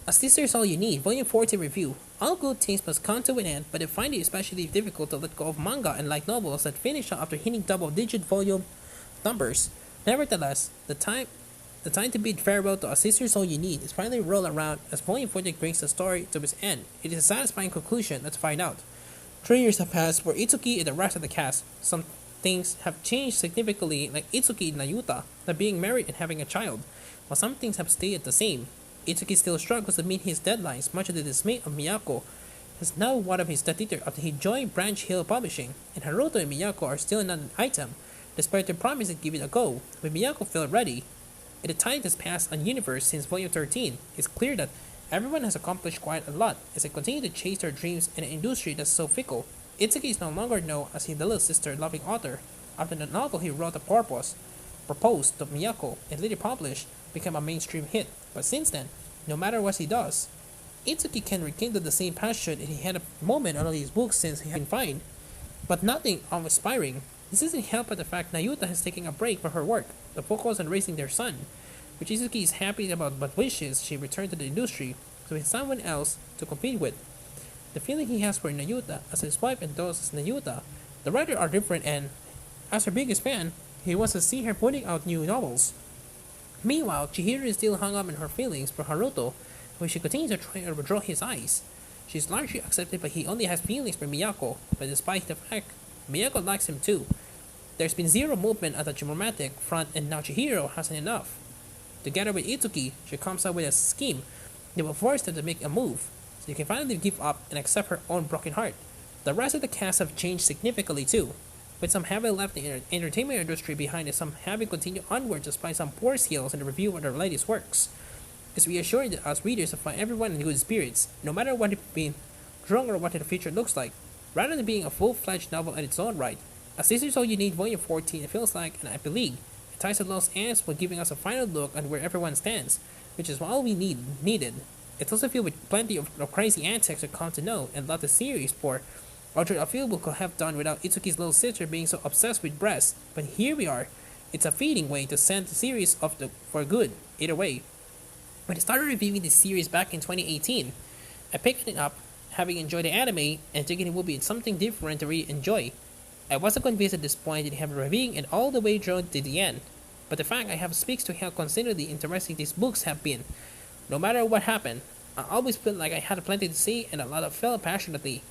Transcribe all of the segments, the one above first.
As this is all you need, Volume 40 review. All good things must come to an end, but I find it especially difficult to let go of manga and light novels that finish after hitting double-digit volume numbers. Nevertheless, the time to bid farewell to A Sister's All You Need is finally rolled around as Volume 40 brings the story to its end. It is a satisfying conclusion, let's find out. 3 years have passed for Itsuki and the rest of the cast. Some things have changed significantly, like Itsuki and Nayuta, not being married and having a child, while some things have stayed the same. Itsuki still struggles to meet his deadlines, much to the dismay of Miyako, is now one of his editor after he joined Branch Hill Publishing, and Haruto and Miyako are still not an item, despite their promise to give it a go. When Miyako felt ready, in the time has passed on Universe since Volume 13, it's clear that everyone has accomplished quite a lot as they continue to chase their dreams in an industry that's so fickle. Itsuki is no longer known as his little sister loving author after the novel he wrote, The Purpose, proposed to Miyako and later published, became a mainstream hit. But since then, no matter what he does, Itsuki can rekindle the same passion and he had a moment on all these books since he had been fine, but nothing awe-inspiring. This isn't helped by the fact Nayuta has taken a break from her work to focus on raising their son, which Itsuki is happy about but wishes she returned to the industry so he has someone else to compete with. The feeling he has for Nayuta as his wife and those as Nayuta, the writers are different and, as her biggest fan, he wants to see her putting out new novels. Meanwhile, Chihiro is still hung up in her feelings for Haruto, who she continues to try to withdraw his eyes. She is largely accepted but he only has feelings for Miyako, but despite the fact Miyako likes him too, there's been zero movement at the romantic front and now Chihiro hasn't enough. Together with Itsuki, she comes up with a scheme that will force them to make a move, so they can finally give up and accept her own broken heart. The rest of the cast have changed significantly too, with some having left the entertainment industry behind and some having continued onward despite some poor skills in the review of their latest works. It's reassuring that us readers to find everyone in good spirits, no matter what it's been wrong or what the future looks like, rather than being a full-fledged novel in its own right. As this is all you need, Volume 14, it feels like an Ivy League. It ties the lost ends while giving us a final look on where everyone stands, which is all we needed. It's also filled with plenty of crazy antics to come to know and love the series for, Roger Afilbo could have done without Itsuki's little sister being so obsessed with breasts, but here we are. It's a fitting way to send the series off for good, either way. When I started reviewing this series back in 2018, I picked it up, having enjoyed the anime, and thinking it would be something different to really enjoy. I wasn't convinced at this point that I have reviewing it all the way through to the end, but the fact I have speaks to how considerably interesting these books have been. No matter what happened, I always felt like I had plenty to say and a lot of felt passionately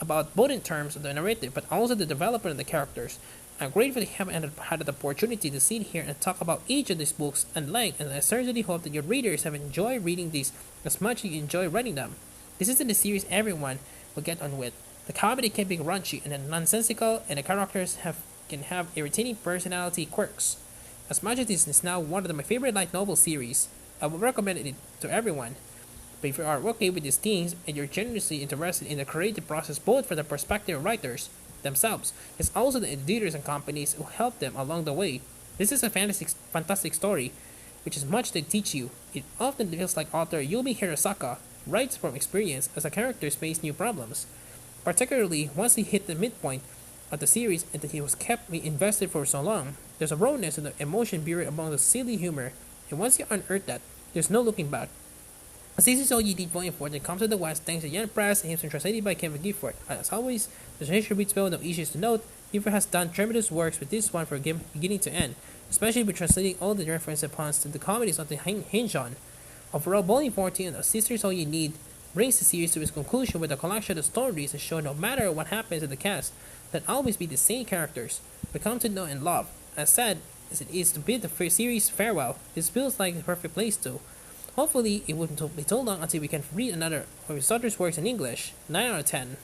about both in terms of the narrative but also the development of the characters. I'm grateful to have had the opportunity to sit here and talk about each of these books and length, and I certainly hope that your readers have enjoyed reading these as much as you enjoy writing them. This isn't a series everyone will get on with. The comedy can be raunchy and nonsensical, and the characters can have irritating personality quirks. As much as this is now one of my favorite light novel series, I would recommend it to everyone. But if you are okay with these themes and you're genuinely interested in the creative process both from the perspective of writers themselves, as also the editors and companies who help them along the way, this is a fantastic story, which is much to teach you. It often feels like author Yumi Hirosaka writes from experience as the characters face new problems, particularly once he hit the midpoint of the series and that he was kept me invested for so long. There's a rawness and the emotion buried among the silly humor, and once you unearth that, there's no looking back. This is all you need Volume 4 that comes to the West thanks to Yen Press and has been translated by Kevin Gifford. As always, the translation reads well, no issues to note. Gifford has done tremendous works with this one from beginning to end, especially with translating all the reference and puns to the comedies of the hinge on. Overall, Volume 14 of Sisters All You Need brings the series to its conclusion with a collection of stories that show no matter what happens in the cast, that always be the same characters we come to know and love. As sad as it is to bid the series farewell, this feels like the perfect place to. Hopefully, it wouldn't be too long until we can read another of his daughter's works in English. 9 out of 10.